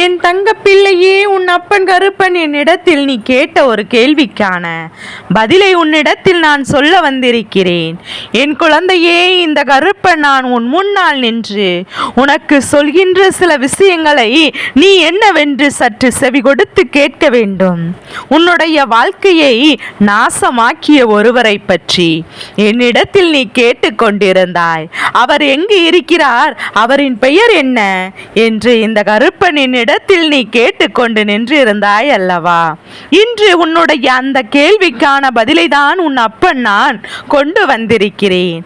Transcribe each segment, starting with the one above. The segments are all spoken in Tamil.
என் தங்க பிள்ளையே, உன் அப்பன் கருப்பன் என்னிடத்தில் நீ கேட்ட ஒரு கேள்விக்கான பதிலை உன்னிடத்தில் நான் சொல்ல வந்திருக்கிறேன். என் குழந்தையே, இந்த கருப்பன் நான் உன் முன்னால் நின்று உனக்கு சொல்கின்ற சில விஷயங்களை நீ என்னவென்று சற்று செவி கொடுத்து கேட்க வேண்டும். உன்னுடைய வாழ்க்கையை நாசமாக்கிய ஒருவரை பற்றி என்னிடத்தில் நீ கேட்டுக்கொண்டிருந்தாய். அவர் எங்கு இருக்கிறார், அவரின் பெயர் என்ன என்று இந்த கருப்பனின் இடத்தில் நீ கேட்டுக்கொண்டு நின்றிருந்தாய் அல்லவா? இன்று உன்னுடைய அந்த கேள்விக்கான பதிலை தான் உன் அப்பன் நான் கொண்டு வந்திருக்கிறேன்.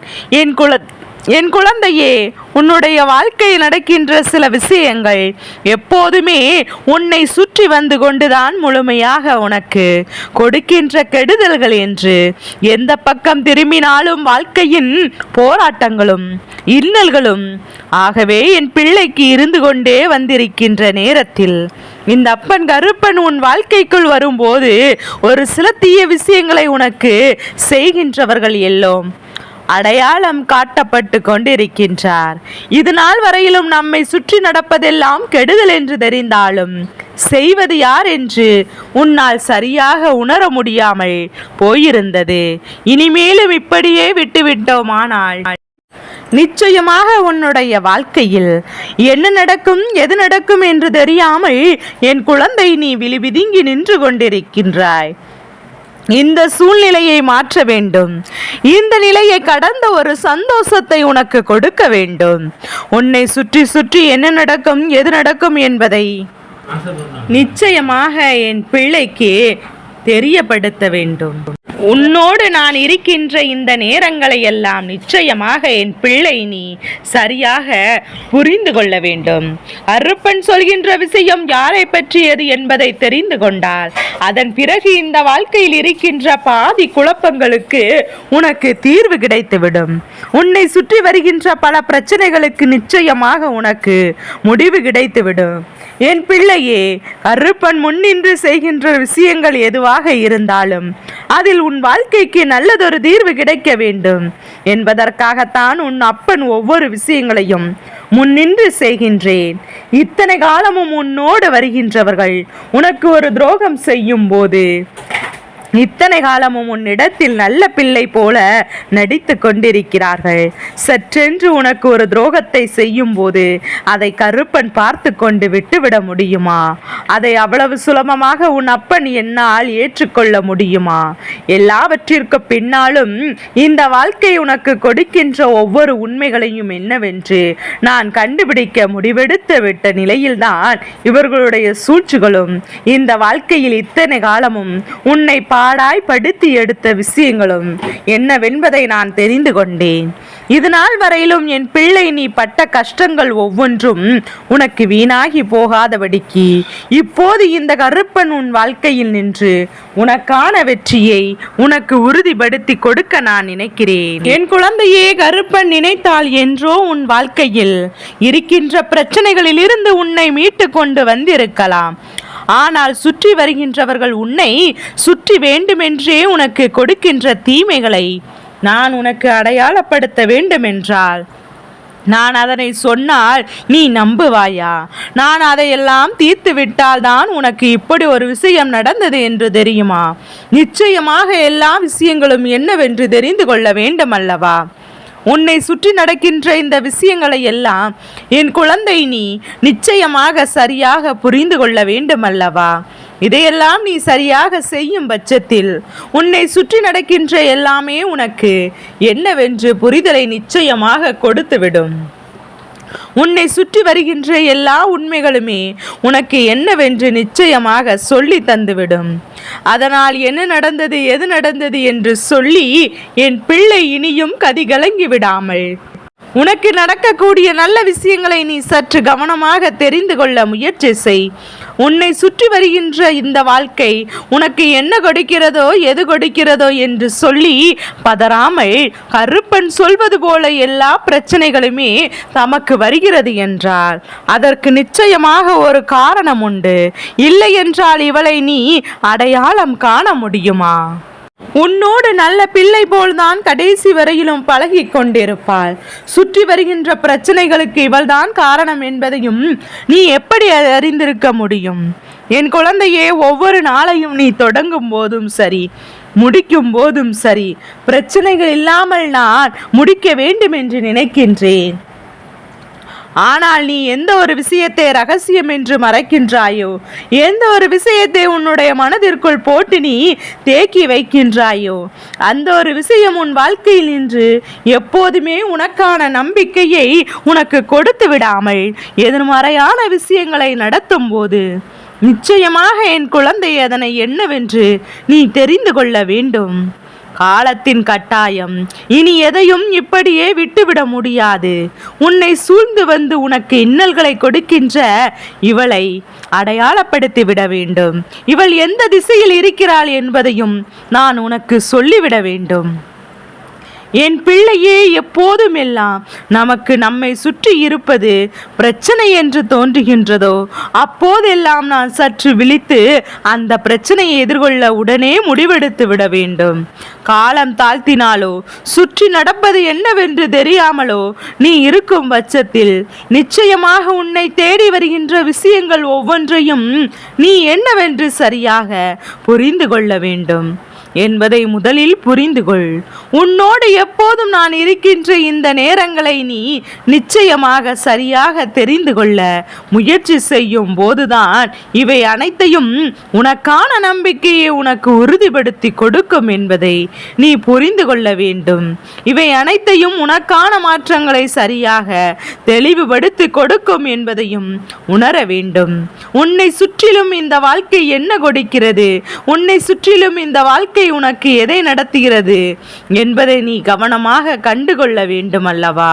என் குழந்தையே, உன்னுடைய வாழ்க்கையில் நடக்கின்ற சில விஷயங்கள் எப்போதுமே உன்னை சுற்றி வந்து கொண்டுதான் முழுமையாக உனக்கு கொடுக்கின்ற கெடுதல்கள் என்று எந்த பக்கம் திரும்பினாலும் வாழ்க்கையின் போராட்டங்களும் இன்னல்களும் ஆகவே என் பிள்ளைக்கு இருந்து கொண்டே வந்திருக்கின்ற நேரத்தில் இந்த அப்பன் கருப்பன் உன் வாழ்க்கைக்குள் வரும்போது ஒரு சில தீய விஷயங்களை உனக்கு செய்கின்றவர்கள் எல்லோரும் அடையாளம் காட்டப்பட்டு கொண்டிருக்கின்றார். இது நாள் வரையிலும் நம்மை சுற்றி நடப்பதெல்லாம் கெடுதல் என்று தெரிந்தாலும் செய்வது யார் என்று உன்னால் சரியாக உணர முடியாமல் போயிருந்தது. இனிமேலும் இப்படியே விட்டுவிட்டோமானால் நிச்சயமாக உன்னுடைய வாழ்க்கையில் என்ன நடக்கும் எது நடக்கும் என்று தெரியாமல் என் குழந்தை நீ விழிபிதுங்கி நின்று கொண்டிருக்கின்றாய். இந்த சூழ்நிலையை மாற்ற வேண்டும். இந்த நிலையை கடந்த ஒரு சந்தோஷத்தை உனக்கு கொடுக்க வேண்டும். உன்னை சுற்றி சுற்றி என்ன நடக்கும் எது நடக்கும் என்பதை நிச்சயமாக என் பிள்ளைக்கு தெரியப்படுத்த வேண்டும். உன்னோடு நான் இருக்கின்ற இந்த நேரங்களை எல்லாம் நிச்சயமாக என் பிள்ளை நீ சரியாக புரிந்து கொள்ள வேண்டும். அருப்பன் சொல்கின்ற விஷயம் யாரை பற்றியது என்பதை தெரிந்து கொண்டால் அதன் பிறகு இந்த வாழ்க்கையில் இருக்கின்ற பாதி குழப்பங்களுக்கு உனக்கு தீர்வு கிடைத்துவிடும். உன்னை சுற்றி வருகின்ற பல பிரச்சனைகளுக்கு நிச்சயமாக உனக்கு முடிவு கிடைத்துவிடும். என் பிள்ளையே, அருப்பன் முன்னின்று செய்கின்ற விஷயங்கள் எதுவாக இருந்தாலும் அதில் உன் வாழ்க்கைக்கு நல்லதொரு தீர்வு கிடைக்க வேண்டும் என்பதற்காகத்தான் உன் அப்பன் ஒவ்வொரு விஷயங்களையும் முன்னின்று செய்கின்றேன். இத்தனை காலமும் உன்னோடு வருகின்றவர்கள் உனக்கு ஒரு துரோகம் செய்யும் போது இத்தனை காலமும் உன்னிடத்தில் நல்ல பிள்ளை போல நடித்து கொண்டிருக்கிறார்கள். சற்றென்று உனக்கு ஒரு துரோகத்தை செய்யும் போது அதை கருப்பன் பார்த்து கொண்டு விட்டுவிட முடியுமா? அதை அவ்வளவு சுலபமாக உன் அப்பன் என்னால் ஏற்றுக்கொள்ள முடியுமா? எல்லாவற்றிற்கு பின்னாலும் இந்த வாழ்க்கை உனக்கு கொடுக்கின்ற ஒவ்வொரு உண்மைகளையும் என்னவென்று நான் கண்டுபிடிக்க முடிவெடுத்து விட்ட நிலையில்தான் இவர்களுடைய சூழ்ச்சிகளும் இந்த வாழ்க்கையில் இத்தனை காலமும் உன்னை பாடாய் படுத்தி எடுத்த விஷயங்களும் என்னவென்பதை நான் தெரிந்து கொண்டேன். இது நாள் வரையிலும் என் பிள்ளை நீ பட்ட கஷ்டங்கள் ஒவ்வொன்றும் உனக்கு வீணாகி போகாதபடிக்கு இப்போது இந்த கருப்பன் உன் வாழ்க்கையில் நின்று உனக்கான வெற்றியை உனக்கு உறுதிப்படுத்தி கொடுக்க நான் நினைக்கிறேன். என் குழந்தையே, கருப்பன் நினைத்தால் என்றோ உன் வாழ்க்கையில் இருக்கின்ற பிரச்சனைகளில் இருந்து உன்னை மீட்டு கொண்டு வந்திருக்கலாம். ஆனால் சுற்றி வருகின்றவர்கள் உன்னை சுற்றி வேண்டுமென்றே உனக்கு கொடுக்கின்ற தீமைகளை நான் உனக்கு அடையாளப்படுத்த வேண்டுமென்றால் நான் அதனை சொன்னால் நீ நம்புவாயா? நான் அதையெல்லாம் தீர்த்து விட்டால் தான் உனக்கு இப்படி ஒரு விஷயம் நடந்தது என்று தெரியுமா? நிச்சயமாக எல்லா விஷயங்களும் என்னவென்று தெரிந்து கொள்ள வேண்டும் அல்லவா? உன்னை சுற்றி நடக்கின்ற இந்த விஷயங்களை எல்லாம் என் குழந்தை நீ நிச்சயமாக சரியாக புரிந்து கொள்ள வேண்டும் அல்லவா? இதையெல்லாம் நீ சரியாக செய்யும் பட்சத்தில் உன்னை சுற்றி நடக்கின்ற எல்லாமே உனக்கு என்னவென்று புரிதலை நிச்சயமாக கொடுத்துவிடும். உன்னை சுற்றி வருகின்ற எல்லா உண்மைகளுமே உனக்கு என்னவென்று நிச்சயமாக சொல்லி தந்துவிடும். அதனால் என்ன நடந்தது எது நடந்தது என்று சொல்லி என் பிள்ளை இனியும் கதிகலங்கி விடாமல் உனக்கு நடக்கக்கூடிய நல்ல விஷயங்களை நீ சற்று கவனமாக தெரிந்து கொள்ள முயற்சி செய். உன்னை சுற்றி வருகின்ற இந்த வாழ்க்கை உனக்கு என்ன கொடுக்கிறதோ எது கொடுக்கிறதோ என்று சொல்லி பதறாமல் கருப்பன் சொல்வது போல எல்லா பிரச்சனைகளுமே தமக்கு வருகிறது என்றால் அதற்கு நிச்சயமாக ஒரு காரணம் உண்டு. இல்லை என்றால் இவளை நீ அடையாளம் காண முடியுமா? உன்னோடு நல்ல பிள்ளை போல்தான் கடைசி வரையிலும் பழகி கொண்டிருப்பாள். சுற்றி வருகின்ற பிரச்சனைகளுக்கு இவள்தான் காரணம் என்பதையும் நீ எப்படி அறிந்திருக்க முடியும்? என் குழந்தையே, ஒவ்வொரு நாளையும் நீ தொடங்கும் போதும் சரி, முடிக்கும் போதும் சரி, பிரச்சனைகள் இல்லாமல் நான் முடிக்க வேண்டும் என்று நினைக்கின்றேன். ஆனால் நீ எந்த ஒரு விஷயத்தை ரகசியம் என்று மறைக்கின்றாயோ, எந்த ஒரு விஷயத்தை உன்னுடைய மனதிற்குள் போட்டு நீ தேக்கி வைக்கின்றாயோ, அந்த ஒரு விஷயம் உன் வாழ்க்கையில் நின்று எப்போதுமே உனக்கான நம்பிக்கையை உனக்கு கொடுத்து விடாமல் எதிர்மறையான விஷயங்களை நடத்தும் போது நிச்சயமாக என் குழந்தை அதனை என்னவென்று நீ தெரிந்து கொள்ள வேண்டும். காலத்தின் கட்டாயம். இனி எதையும் இப்படியே விட்டுவிட முடியாது. உன்னை சூழ்ந்து வந்து உனக்கு இன்னல்களை கொடுக்கின்ற இவளை அடையாளப்படுத்தி விட வேண்டும். இவள் எந்த திசையில் இருக்கிறாள் என்பதையும் நான் உனக்கு சொல்லிவிட வேண்டும். என் பிள்ளையே, எப்போதும் எல்லாம் நமக்கு நம்மை சுற்றி இருப்பது பிரச்சனை என்று தோன்றுகின்றதோ அப்போதெல்லாம் நான் சற்று விழித்து அந்த பிரச்சனையை எதிர்கொள்ள உடனே முடிவெடுத்து விட வேண்டும். காலம் தாழ்த்தினாலோ சுற்றி நடப்பது என்னவென்று தெரியாமலோ நீ இருக்கும் பட்சத்தில் நிச்சயமாக உன்னை தேடி வருகின்ற விஷயங்கள் ஒவ்வொன்றையும் நீ என்னவென்று சரியாக புரிந்து கொள்ள வேண்டும் என்பதை முதலில் புரிந்து கொள். உன்னோடு எப்போதும் நான் இருக்கின்ற இந்த நேரங்களை நீ நிச்சயமாக சரியாக தெரிந்து கொள்ள முயற்சி செய்யும் போதுதான் இவை அனைத்தையும் உனக்கான நம்பிக்கையை உனக்கு உறுதிப்படுத்தி கொடுக்கும் என்பதை நீ புரிந்து கொள்ள வேண்டும். இவை அனைத்தையும் உனக்கான மாற்றங்களை சரியாக தெளிவுபடுத்தி கொடுக்கும் என்பதையும் உணர வேண்டும். உன்னை சுற்றிலும் இந்த வாழ்க்கை என்ன கொடுக்கிறது, உன்னை சுற்றிலும் இந்த வாழ்க்கை உனக்கு எதை நடத்துகிறது என்பதை நீ கவனமாக கண்டுகொள்ள வேண்டும் அல்லவா?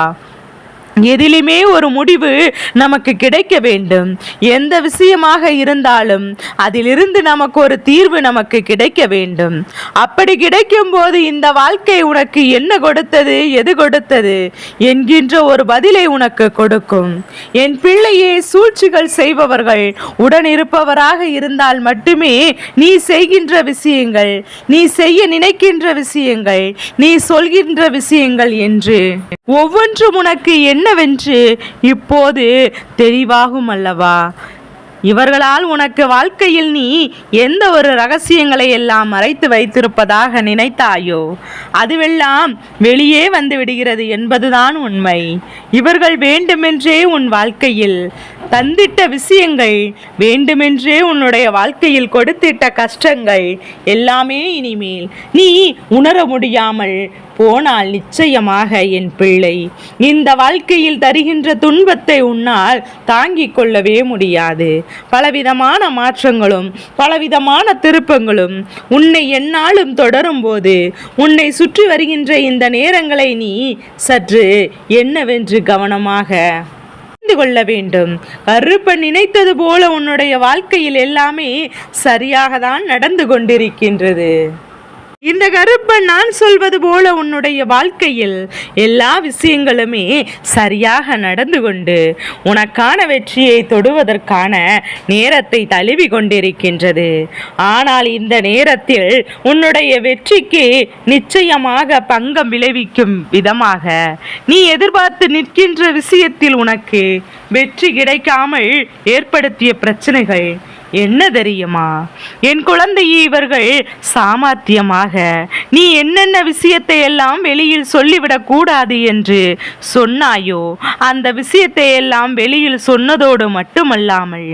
எதிலுமே ஒரு முடிவு நமக்கு கிடைக்க வேண்டும். எந்த விஷயமாக இருந்தாலும் அதிலிருந்து நமக்கு ஒரு தீர்வு நமக்கு கிடைக்க வேண்டும். அப்படி கிடைக்கும் போது இந்த வாழ்க்கை உனக்கு என்ன கொடுத்தது, எது கொடுத்தது என்கின்ற ஒரு பதிலை உனக்கு கொடுக்கும். என் பிள்ளையே, சூழ்ச்சிகள் செய்பவர்கள் உடன் இருப்பவராக இருந்தால் மட்டுமே நீ செய்கின்ற விஷயங்கள், நீ செய்ய நினைக்கின்ற விஷயங்கள், நீ சொல்கின்ற விஷயங்கள் என்று ஒவ்வொன்றும் உனக்கு என்னவென்று இப்போது தெளிவாகும் அல்லவா? இவர்களால் உனக்கு வாழ்க்கையில் நீ எந்த ஒரு ரகசியங்களை எல்லாம் மறைத்து வைத்திருப்பதாக நினைத்தாயோ அதுவெல்லாம் வெளியே வந்து விடுகிறது என்பதுதான் உண்மை. இவர்கள் வேண்டுமென்றே உன் வாழ்க்கையில் தந்திட்ட விஷயங்கள், வேண்டுமென்றே உன்னுடைய வாழ்க்கையில் கொடுத்திட்ட கஷ்டங்கள் எல்லாமே இனிமேல் நீ உணர முடியாமல் போனால் நிச்சயமாக என் பிள்ளை இந்த வாழ்க்கையில் தருகின்ற துன்பத்தை உன்னால் தாங்கிக் கொள்ளவே முடியாது. பலவிதமான மாற்றங்களும் பலவிதமான திருப்பங்களும் உன்னை எந்நாளும் தொடரும் போது உன்னை சுற்றி வருகின்ற இந்த நேரங்களை நீ சற்று என்னவென்று கவனமாக புரிந்து கொள்ள வேண்டும். கருப்பன் நினைத்தது போல உன்னுடைய வாழ்க்கையில் எல்லாமே சரியாக தான் நடந்து கொண்டிருக்கின்றது. இந்த கருப்பன் நான் சொல்வது போல உன்னுடைய வாழ்க்கையில் எல்லா விஷயங்களுமே சரியாக நடந்து கொண்டு உனக்கான வெற்றியை தொடுவதற்கான நேரத்தை தழுவி கொண்டிருக்கின்றது. ஆனால் இந்த நேரத்தில் உன்னுடைய வெற்றிக்கு நிச்சயமாக பங்கம் விளைவிக்கும் விதமாக நீ எதிர்பார்த்து நிற்கின்ற விஷயத்தில் உனக்கு வெற்றி கிடைக்காமல் ஏற்படுத்திய பிரச்சனைகள் என்ன தெரியுமா? என் குழந்தையை இவர்கள் சாமர்த்தியமாக நீ என்னென்ன விஷயத்தை எல்லாம் வெளியில் சொல்லிவிடக் கூடாது என்று சொன்னாயோ அந்த விஷயத்தை எல்லாம் வெளியில் சொன்னதோடு மட்டுமல்லாமல்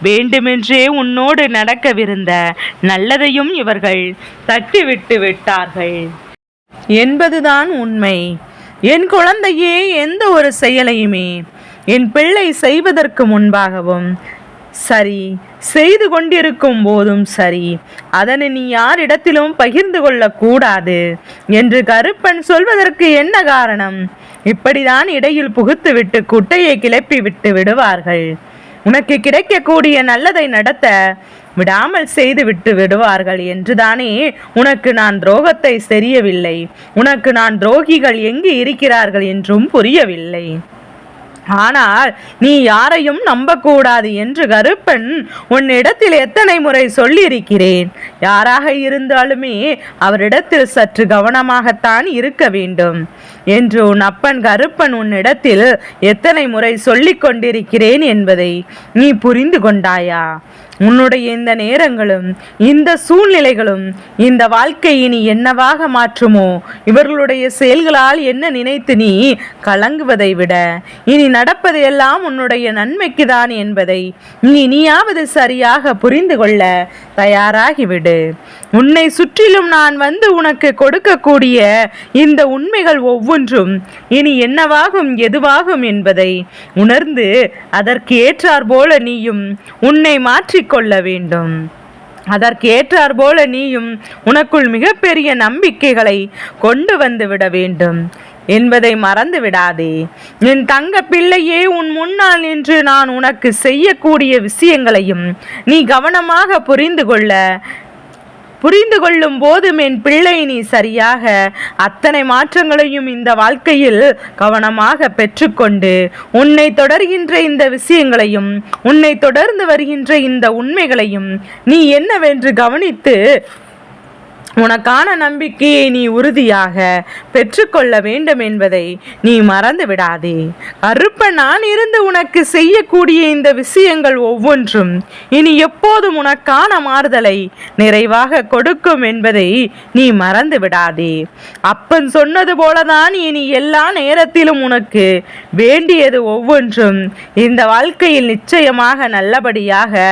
வேண்டுமென்றே உன்னோடு நடக்கவிருந்த நல்லதையும் இவர்கள் தட்டிவிட்டு விட்டார்கள் என்பதுதான் உண்மை. என் குழந்தையே, எந்த ஒரு செயலையுமே என் பிள்ளை செய்வதற்கு முன்பாகவும் சரி, செய்து கொண்டிருக்கும் போதும் சரி, அதனை நீ யாரிடத்திலும் பகிர்ந்து கொள்ளக்கூடாது என்று கருப்பன் சொல்வதற்கு என்ன காரணம்? இப்படிதான் இடையில் புகுத்துவிட்டு குட்டையை கிளப்பி விட்டு விடுவார்கள். உனக்கு கிடைக்கக்கூடிய நல்லதை நடத்த விடாமல் செய்து விட்டு விடுவார்கள் என்றுதானே உனக்கு நான் துரோகத்தை தெரியவில்லை, உனக்கு நான் துரோகிகள் எங்கு இருக்கிறார்கள் என்றும் புரியவில்லை. ஆனால் நீ யாரையும் நம்பக்கூடாது என்று கருப்பன் உன்னிடத்தில் எத்தனை முறை சொல்லியிருக்கிறேன். யாராக இருந்தாலுமே அவரிடத்தில் சற்று கவனமாகத்தான் இருக்க வேண்டும் என்று உன் அப்பன் கருப்பன் உன்னிடத்தில் எத்தனை முறை சொல்லிக் கொண்டிருக்கிறேன் என்பதை நீ புரிந்து கொண்டாயா? உன்னுடைய இந்த நேரங்களும் இந்த சூழ்நிலைகளும் இந்த வாழ்க்கை இனி என்னவாக மாற்றுமோ, இவர்களுடைய செயல்களால் என்ன நினைத்து நீ கலங்குவதை விட இனி நடப்பது எல்லாம் உன்னுடைய நன்மைக்கு தான் என்பதை நீயாவது சரியாக புரிந்து கொள்ள தயாராகிவிடு. உன்னை சுற்றிலும் நான் வந்து உனக்கு கொடுக்கக்கூடிய இந்த உண்மைகள் ஒவ்வொன்றும் இனி என்னவாகும் எதுவாகும் என்பதை உணர்ந்து அதற்கு ஏற்றார் போல நீயும் உன்னை மாற்றிக்கொள்ள வேண்டும். அதற்கு ஏற்றார் போல நீயும் உனக்குள் மிகப்பெரிய நம்பிக்கைகளை கொண்டு வந்து விட வேண்டும் என்பதை மறந்து விடாதே. என் தங்க பிள்ளையே, உன் முன்னால் நின்று நான் உனக்கு செய்யக்கூடிய விஷயங்களையும் நீ கவனமாக புரிந்து கொள்ளும் போதும் என் பிள்ளை நீ சரியாக அத்தனை மாற்றங்களையும் இந்த வாழ்க்கையில் கவனமாக பெற்றுக்கொண்டு உன்னை தொடர்கின்ற இந்த விஷயங்களையும் உன்னை தொடர்ந்து வருகின்ற இந்த உண்மைகளையும் நீ என்னவென்று கவனித்து உனக்கான நம்பிக்கையை நீ உறுதியாக பெற்றுக்கொள்ள வேண்டும் என்பதை நீ மறந்து விடாதே. கருப்பன் நான் இருந்து உனக்கு செய்யக்கூடிய இந்த விஷயங்கள் ஒவ்வொன்றும் இனி எப்போதும் உனக்கான மாறுதலை நிறைவாக கொடுக்கும் என்பதை நீ மறந்து விடாதே. அப்பன் சொன்னது போலதான் இனி எல்லா நேரத்திலும் உனக்கு வேண்டியது ஒவ்வொன்றும் இந்த வாழ்க்கையில் நிச்சயமாக நல்லபடியாக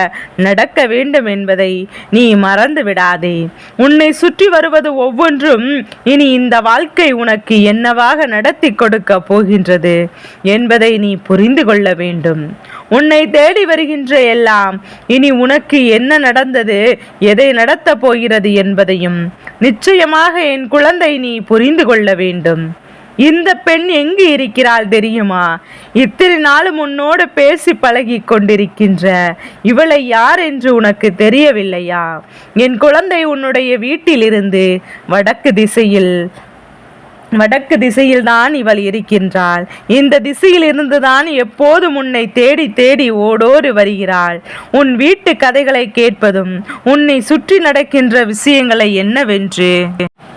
நடக்க வேண்டும் என்பதை நீ மறந்து விடாதே. உன்னை சுற்றி வருவது ஒவ்வொன்றும் இனி இந்த வாழ்க்கை உனக்கு என்னவாக நடத்தி கொடுக்க போகின்றது என்பதை நீ புரிந்து கொள்ள வேண்டும். உன்னை தேடி வருகின்ற எல்லாம் இனி உனக்கு என்ன நடந்தது, எதை நடத்த போகிறது என்பதையும் நிச்சயமாக என் குழந்தை நீ புரிந்து கொள்ள வேண்டும். இந்த பெண் எங்கு இருக்கிறாள் தெரியுமா? இத்தனை நாளும் உன்னோடு பேசி பழகி கொண்டிருக்கின்ற இவளை யார் என்று உனக்கு தெரியவில்லையா? என் குழந்தை உன்னுடைய வீட்டிலிருந்து வடக்கு திசையில் தான் இவள் இருக்கின்றாள். இந்த திசையில் இருந்துதான் எப்போதும் உன்னை தேடி தேடி ஓடோடி வருகிறாள். உன் வீட்டு கதைகளை கேட்பதும் உன்னை சுற்றி நடக்கின்ற விஷயங்களை என்னவென்று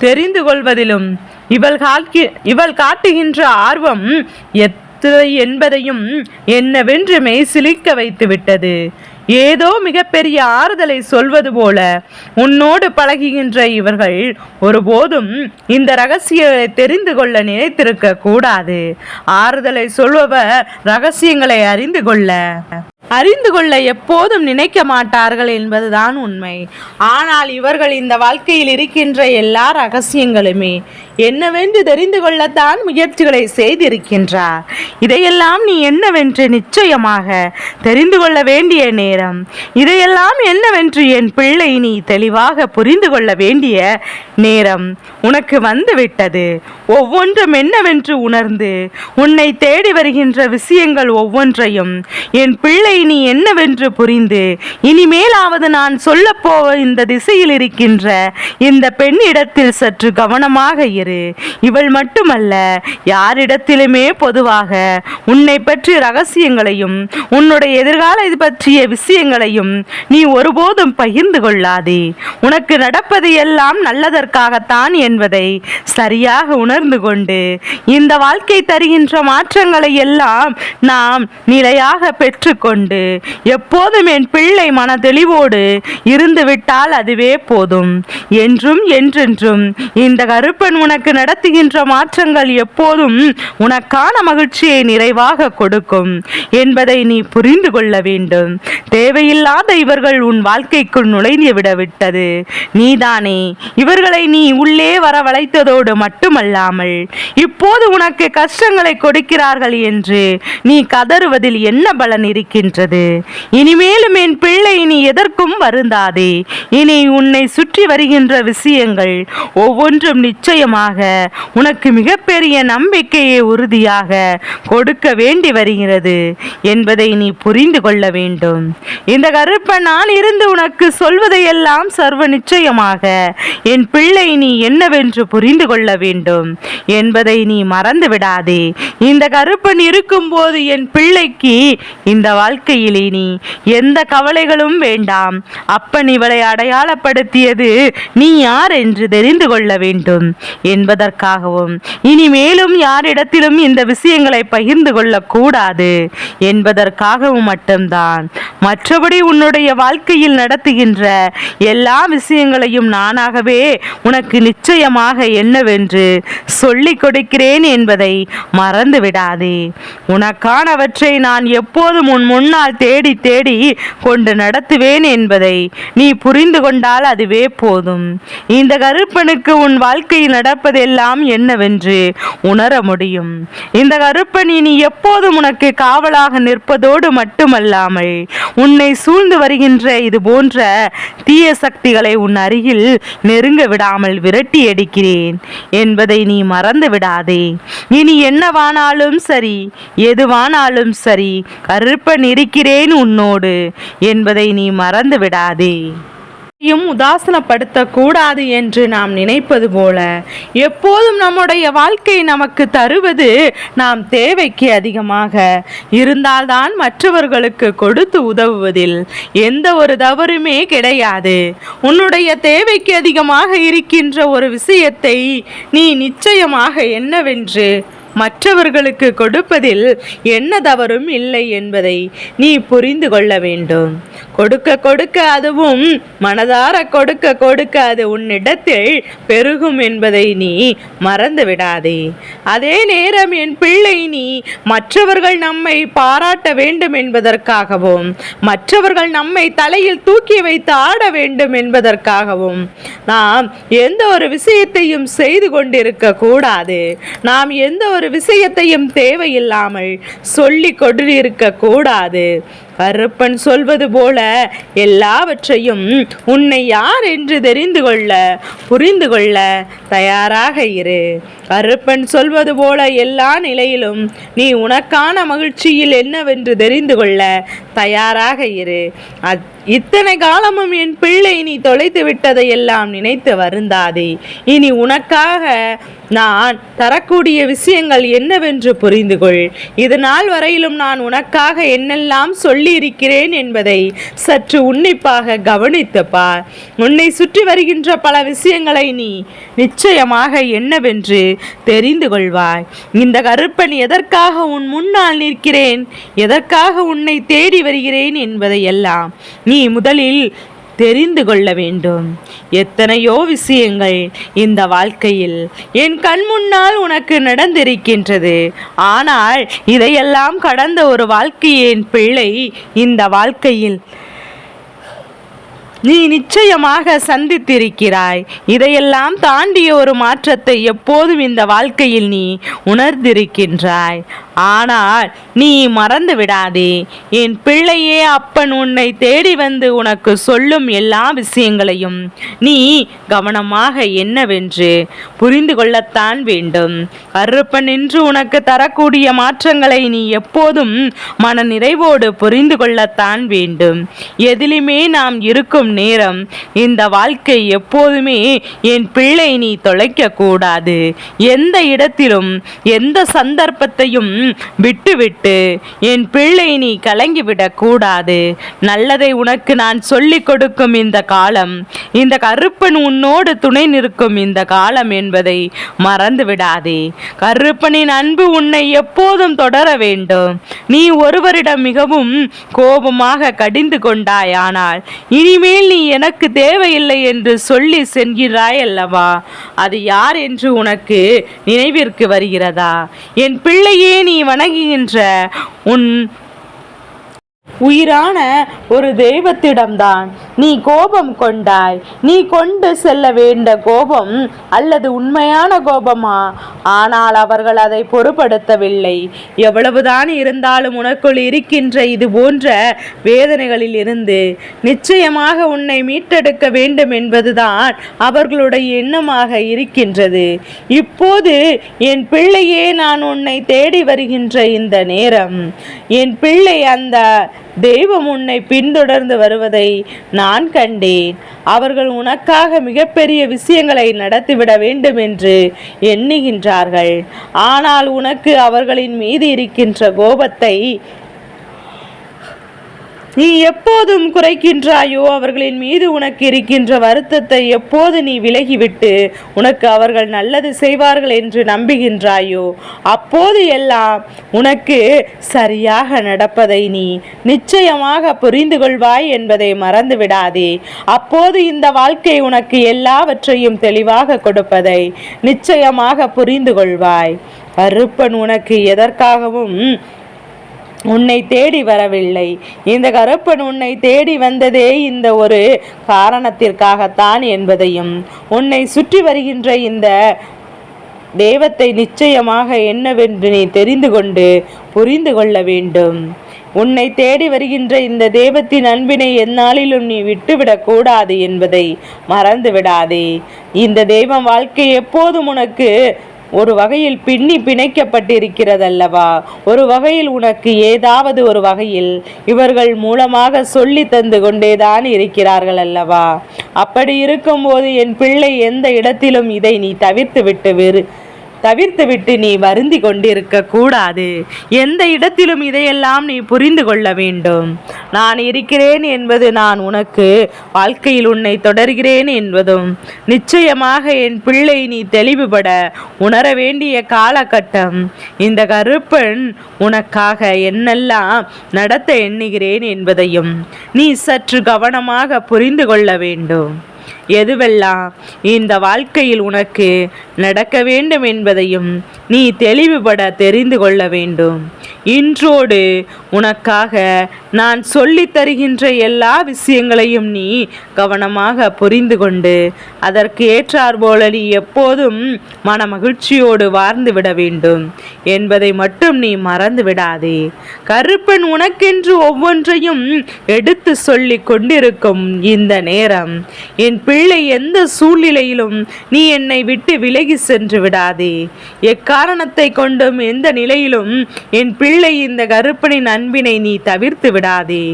தெரிந்து கொள்வதிலும் இவள் காட்டுகின்ற ஆர்வம் என்பதையும் என்னவென்று மெய் சிலிர்க்க வைத்து விட்டது. ஏதோ மிகப்பெரிய ஆறுதலை சொல்வது போல உன்னோடு பழகுகின்ற இவர்கள் ஒருபோதும் இந்த ரகசியங்களை தெரிந்து கொள்ள நினைத்திருக்க கூடாது. ஆறுதலை சொல்பவர் ரகசியங்களை அறிந்து கொள்ள எப்போதும் நினைக்க மாட்டார்கள் என்பதுதான் உண்மை. ஆனால் இவர்கள் இந்த வாழ்க்கையில் இருக்கின்ற எல்லா ரகசியங்களுமே என்னவென்று தெரிந்து கொள்ளத்தான் முயற்சிகளை செய்திருக்கின்றார். இதையெல்லாம் நீ என்னவென்று நிச்சயமாக தெரிந்து கொள்ள வேண்டிய நேரம், இதையெல்லாம் என்னவென்று என் பிள்ளை நீ தெளிவாக புரிந்து கொள்ள வேண்டிய நேரம் உனக்கு வந்து விட்டது. ஒவ்வொன்றும் என்னவென்று உணர்ந்து உன்னை தேடி வருகின்ற விஷயங்கள் ஒவ்வொன்றையும் என் பிள்ளை நீ என்னவென்று புரிந்து இனிமேலாவது நான் சொல்லப்போவ இந்த திசையில் இருக்கின்ற இந்த பெண்ணிடத்தில் சற்று கவனமாக இரு. இவள் மட்டுமல்ல, யாரிடத்திலுமே பொதுவாக உன்னை பற்றிய ரகசியங்களையும் உன்னுடைய எதிர்கால பற்றிய விஷயங்களையும் நீ ஒருபோதும் பகிர்ந்து கொள்ளாதே. உனக்கு நடப்பது எல்லாம் நல்லதற்காகத்தான் என்பதை சரியாக உணர்ந்து கொண்டு இந்த வாழ்க்கை தருகின்ற மாற்றங்களை எல்லாம் நாம் நிலையாக பெற்றுக்கொண்டு எப்போதும் என் பிள்ளை மன தெளிவோடு இருந்துவிட்டால் அதுவே போதும். என்றும் என்றென்றும் இந்த கருப்பன் உனக்கு நடத்துகின்ற மாற்றங்கள் எப்போதும் உனக்கான மகிழ்ச்சியை நிறைவாக கொடுக்கும் என்பதை நீ புரிந்து கொள்ள வேண்டும். தேவையில்லாத இவர்கள் உன் வாழ்க்கைக்குள் நுழைந்து விடவிட்டது நீதானே. இவர்களை நீ உள்ளே வரவழைத்ததோடு மட்டுமல்லாமல் இப்போது உனக்கு கஷ்டங்களை கொடுக்கிறார்கள் என்று நீ கதறுவதில் என்ன பலன் இருக்கின்றது? இனிமேலும் என் பிள்ளை நீ எதற்கும் வருந்தாதே. இனி உன்னை சுற்றி வருகின்ற விஷயங்கள் ஒவ்வொன்றும் நிச்சயமாக நிச்சயமாக உனக்கு மிகப்பெரிய நம்பிக்கையை உறுதியாக கொடுக்க வேண்டி வருகிறது என்பதை நீ புரிந்து கொள்ள வேண்டும். இந்த கருப்பன் நான் இருந்து உனக்கு சொல்வதையெல்லாம் சர்வ நிச்சயமாக என் பிள்ளை நீ என்னவென்று புரிந்து கொள்ள வேண்டும் என்பதை நீ மறந்து விடாதே. இந்த கருப்பன் இருக்கும்போது என் பிள்ளைக்கு இந்த வாழ்க்கையிலே நீ எந்த கவலைகளும் வேண்டாம். அப்பன் இவளை அடையாளப்படுத்தியது நீ யார் என்று தெரிந்து கொள்ள வேண்டும் என்பதற்காகவும் இனிமேலும் யாரிடத்திலும் இந்த விஷயங்களை பகிர்ந்து கொள்ளக்கூடாது என்பதற்காகவும் மட்டும்தான். மற்றபடி உன்னுடைய வாழ்க்கையில் நடத்துகின்ற எல்லா விஷயங்களையும் நானாகவே உனக்கு நிச்சயமாக என்னவென்று சொல்லிக் கொடுக்கிறேன் என்பதை மறந்து விடாதே. உனக்கானவற்றை நான் எப்போதும் உன் முன்னால் தேடி தேடி கொண்டு நடத்துவேன் என்பதை நீ புரிந்து கொண்டால் அதுவே போதும். இந்த கருப்பனுக்கு உன் வாழ்க்கையில் நடப்பதெல்லாம் என்னவென்று உணர முடியும். இந்த கருப்பன் இனி எப்போதும் உனக்கு காவலாக நிற்பதோடு மட்டுமல்லாமல் உன்னை சூழ்ந்து வருகின்ற இது போன்ற தீய சக்திகளை உன் அருகில் நெருங்க விடாமல் விரட்டி அடிக்கிறேன் என்பதை நீ மறந்து விடாதே. இனி என்னவானாலும் சரி, எதுவானாலும் சரி, கருப்பன் இருக்கிறேன் உன்னோடு என்பதை நீ மறந்து விடாதே. உதாசனப்படுத்தக்கூடாது என்று நாம் நினைப்பது போல எப்போதும் நம்முடைய வாழ்க்கை நமக்கு தருவது நாம் தேவைக்கு அதிகமாக இருந்தால்தான் மற்றவர்களுக்கு கொடுத்து உதவுவதில் எந்த ஒரு தவறுமே கிடையாது. உன்னுடைய தேவைக்கு அதிகமாக இருக்கின்ற ஒரு விஷயத்தை நீ நிச்சயமாக என்னவென்று மற்றவர்களுக்கு கொடுப்பதில் என்ன தவறும் இல்லை என்பதை நீ புரிந்து கொள்ள வேண்டும். கொடுக்க கொடுக்க அதுவும் மனதார கொடுக்க கொடுக்க அது உன்னிடத்தில் பெருகும் என்பதை நீ மறந்து விடாதே. அதே நேரம் என் பிள்ளை நீ மற்றவர்கள் நம்மை பாராட்ட வேண்டும் என்பதற்காகவும் மற்றவர்கள் நம்மை தலையில் தூக்கி வைத்து ஆட வேண்டும் என்பதற்காகவும் நாம் எந்த ஒரு விஷயத்தையும் செய்து கொண்டிருக்க கூடாது. நாம் எந்த ஒரு விஷயத்தையும் தேவையில்லாமல் சொல்லிக் கொண்டிருக்க கூடாது. கருப்பன் சொல்வது போல எல்லாவற்றையும் உன்னை யார் என்று தெரிந்து கொள்ள புரிந்து கொள்ள தயாராக இரு. கருப்பன் சொல்வது போல எல்லா நிலையிலும் நீ உனக்கான மகிழ்ச்சியில் என்னவென்று தெரிந்து கொள்ள தயாராக இரு. இத்தனை காலமும் என் பிள்ளை நீ தொலைத்து விட்டதை எல்லாம் நினைத்து வருந்தாதே. இனி உனக்காக நான் தரக்கூடிய விஷயங்கள் என்னவென்று புரிந்து கொள். இது நாள் வரையிலும் நான் உனக்காக என்னெல்லாம் சொல்லி இருக்கிறேன் என்பதை சற்று உன்னிப்பாக கவனித்து பார். உன்னை சுற்றி வருகின்ற பல விஷயங்களை நீ நிச்சயமாக என்னவென்று தெரிந்து கொள்வாய். இந்த கருப்பன் எதற்காக உன் முன்னால் நிற்கிறேன், எதற்காக உன்னை தேடி வருகிறேன் என்பதை எல்லாம் நீ முதலில் தெரிந்து கொள்ள வேண்டும். எத்தனையோ விஷயங்கள் இந்த வாழ்க்கையில் என் கண் முன்னால் உனக்கு நடந்திருக்கின்றது. ஆனால் இதையெல்லாம் கடந்த ஒரு வாழ்க்கையை என் பிள்ளை இந்த வாழ்க்கையில் நீ நிச்சயமாக சந்தித்திருக்கிறாய். இதையெல்லாம் தாண்டிய ஒரு மாற்றத்தை எப்போதும் இந்த வாழ்க்கையில் நீ உணர்ந்திருக்கின்றாய். ஆனால் நீ மறந்து விடாதே, என் பிள்ளையே அப்பன் உன்னை தேடி வந்து உனக்கு சொல்லும் எல்லா விஷயங்களையும் நீ கவனமாக என்னவென்று புரிந்து கொள்ளத்தான் வேண்டும். கருப்பன் என்று உனக்கு தரக்கூடிய மாற்றங்களை நீ எப்போதும் மன நிறைவோடு புரிந்து கொள்ளத்தான் வேண்டும். எதிலுமே நாம் இருக்கும் நேரம் இந்த வாழ்க்கை எப்போதுமே என் பிள்ளை நீ தொலைக்க கூடாது. எந்த இடத்திலும் எந்த சந்தர்ப்பத்தையும் விட்டுவிட்டு என் பிள்ளை நீ கலங்கிவிடக் கூடாது. நல்லதை உனக்கு நான் சொல்லிக் கொடுக்கும் இந்த காலம், இந்த கருப்பன் உன்னோடு துணை நிற்கும் இந்த காலம் என்பதை மறந்து விடாதே. கருப்பனின் அன்பு உன்னை எப்போதும் தொடர வேண்டும். நீ ஒருவரிடம் மிகவும் கோபமாக கடிந்து கொண்டாய், ஆனால் இனிமேல் நீ எனக்கு தேவையில்லை என்று சொல்லி சென்கிறாய் அல்லவா, அது யார் என்று உனக்கு நினைவிற்கு வருகிறதா? என் பிள்ளையே நீ வணங்குகின்ற உயிரான ஒரு தெய்வத்திடம்தான் நீ கோபம் கொண்டாய். நீ கொண்டு செல்ல வேண்ட கோபம் அல்லது உண்மையான கோபமா? ஆனால் அவர்கள் அதை பொருட்படுத்தவில்லை. எவ்வளவுதான் இருந்தாலும் உனக்குள் இருக்கின்ற இது போன்ற வேதனைகளில் இருந்து நிச்சயமாக உன்னை மீட்டெடுக்க வேண்டும் என்பதுதான் அவர்களுடைய எண்ணமாக இருக்கின்றது. இப்போது என் பிள்ளையே, நான் உன்னை தேடி வருகின்ற இந்த நேரம், என் பிள்ளை, அந்த தெய்வம் உன்னை பின்தொடர்ந்து வருவதை நான் கண்டேன். அவர்கள் உனக்காக மிகப்பெரிய விஷயங்களை நடத்திவிட வேண்டும் என்று எண்ணுகின்றார்கள். ஆனால் உனக்கு அவர்களின் மீது இருக்கின்ற கோபத்தை நீ எப்போதும் குறைக்கின்றாயோ, அவர்களின் மீது உனக்கு இருக்கின்ற வருத்தத்தை எப்போது நீ விலகிவிட்டு உனக்கு அவர்கள் நல்லது செய்வார்கள் என்று நம்புகின்றாயோ, அப்போது எல்லாம் உனக்கு சரியாக நடப்பதை நீ நிச்சயமாக புரிந்து கொள்வாய் என்பதை மறந்து விடாதே. அப்போது இந்த வாழ்க்கை உனக்கு எல்லாவற்றையும் தெளிவாக கொடுப்பதை நிச்சயமாக புரிந்து கொள்வாய். கருப்பன் உனக்கு எதற்காகவும் உன்னை தேடி வரவில்லை. இந்த கருப்பன் உன்னை தேடி வந்ததே இந்த ஒரு காரணத்திற்காகத்தான் என்பதையும், உன்னை சுற்றி வருகின்ற இந்த தெய்வத்தை நிச்சயமாக என்னவென்று நீ தெரிந்து கொண்டு புரிந்து கொள்ள வேண்டும். உன்னை தேடி வருகின்ற இந்த தெய்வத்தின் அன்பினை எந்நாளிலும் நீ விட்டுவிடக் கூடாது என்பதை மறந்து விடாதே. இந்த தெய்வம் வாழ்க்கை எப்போதும் உனக்கு ஒரு வகையில் பிணைக்கப்பட்டிருக்கிறதல்லவா? ஒரு வகையில் உனக்கு ஏதாவது ஒரு வகையில் இவர்கள் மூலமாக சொல்லி தந்து கொண்டேதான் இருக்கிறார்கள் அல்லவா? அப்படி இருக்கும்போது என் பிள்ளை, எந்த இடத்திலும் இதை நீ தவிர்த்துவிட்டு நீ வருந்தி கொண்டிருக்க கூடாது. எந்த இடத்திலும் இதையெல்லாம் நீ புரிந்து கொள்ள வேண்டும். நான் இருக்கிறேன் என்பது, நான் உனக்கு வாழ்க்கையில் உன்னை தொடர்கிறேன் என்பதும் நிச்சயமாக என் பிள்ளை நீ தெளிவுபட உணர வேண்டிய காலகட்டம். இந்த கருப்பன் உனக்காக என்னெல்லாம் நடத்த எண்ணுகிறேன் என்பதையும் நீ சற்று கவனமாக புரிந்து கொள்ள வேண்டும். எதுவெல்லாம் இந்த வாழ்க்கையில் உனக்கு நடக்க வேண்டும் என்பதையும் நீ தெளிவுபட தெரிந்து கொள்ள வேண்டும். இன்றோடு உனக்காக நான் சொல்லித் தருகின்ற எல்லா விஷயங்களையும் நீ கவனமாக புரிந்து கொண்டு அதற்கு ஏற்றார் போல நீ எப்போதும் மன மகிழ்ச்சியோடு வாழ்ந்து விட வேண்டும் என்பதை மட்டும் நீ மறந்து விடாதே. கருப்பன் உனக்கென்று ஒவ்வொன்றையும் எடுத்து சொல்லி கொண்டிருக்கும் இந்த நேரம், என் பிள்ளை, எந்த சூழ்நிலையிலும் நீ என்னை விட்டு விலகி சென்று விடாதே. எக்காரணத்தை கொண்டும் எந்த நிலையிலும் என் பிள்ளை, இந்த கருப்பனின் அன்பினை நீ தவிர்த்து விடாதே.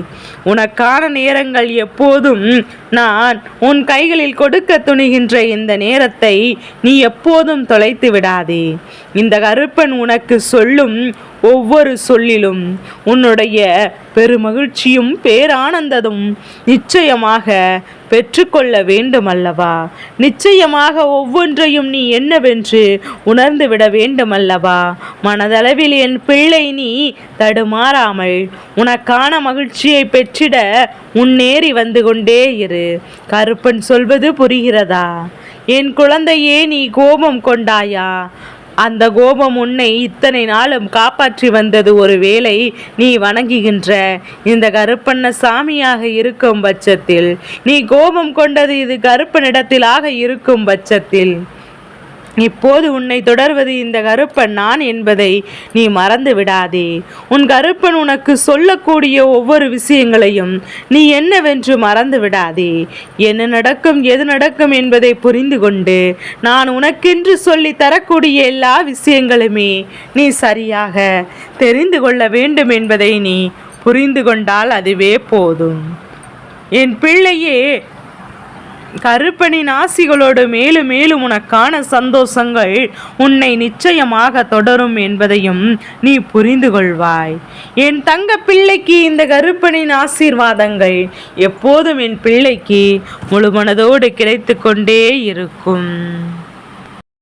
உனக்கான நேரங்கள் எப்போதும் நான் உன் கைகளில் கொடுக்க துணிகின்ற இந்த நேரத்தை நீ எப்போதும் தொலைத்து விடாதே. இந்த கருப்பன் உனக்கு சொல்லும் ஒவ்வொரு சொல்லிலும் உன்னுடைய பெருமகிழ்ச்சியும் பேரானந்தமும் நிச்சயமாக பெற்றுக்கொள்ள வேண்டும் அல்லவா? நிச்சயமாக ஒவ்வொன்றையும் நீ என்னவென்று உணர்ந்து விட வேண்டும் அல்லவா? மனதளவில் என் பிள்ளை, நீ தடுமாறாமல் உனக்கான மகிழ்ச்சியை பெற்றிட முன்னேறி வந்து கொண்டே இரு. கருப்பன் சொல்வது புரிகிறதா? என் குழந்தையே, நீ கோபம் கொண்டாயா? அந்த கோபம் உன்னை இத்தனை நாளும் காப்பாற்றி வந்தது ஒருவேளை நீ வணங்குகின்ற இந்த கருப்பண்ண சாமியாக இருக்கும் பட்சத்தில், நீ கோபம் கொண்டது இது கருப்பனிடத்திலாக இருக்கும் பட்சத்தில், இப்போது உன்னை தொடர்வது இந்த கருப்பன் நான் என்பதை நீ மறந்து விடாதே. உன் கருப்பன் உனக்கு சொல்லக்கூடிய ஒவ்வொரு விஷயங்களையும் நீ என்னவென்று மறந்து விடாதே. என்ன நடக்கும், எது நடக்கும் என்பதை புரிந்து கொண்டு நான் உனக்கென்று சொல்லி தரக்கூடிய எல்லா விஷயங்களுமே நீ சரியாக தெரிந்து கொள்ள வேண்டும் என்பதை நீ புரிந்து கொண்டால் அதுவே போதும். என் பிள்ளையே, கருப்பனின் ஆசிகளோடு மேலும் மேலும் உனக்கான சந்தோஷங்கள் உன்னை நிச்சயமாக தொடரும் என்பதையும் நீ புரிந்து கொள்வாய். என் தங்க பிள்ளைக்கு இந்த கருப்பனின் ஆசீர்வாதங்கள் எப்போதும் என் பிள்ளைக்கு முழு மனதோடு கிடைத்து கொண்டே இருக்கும்.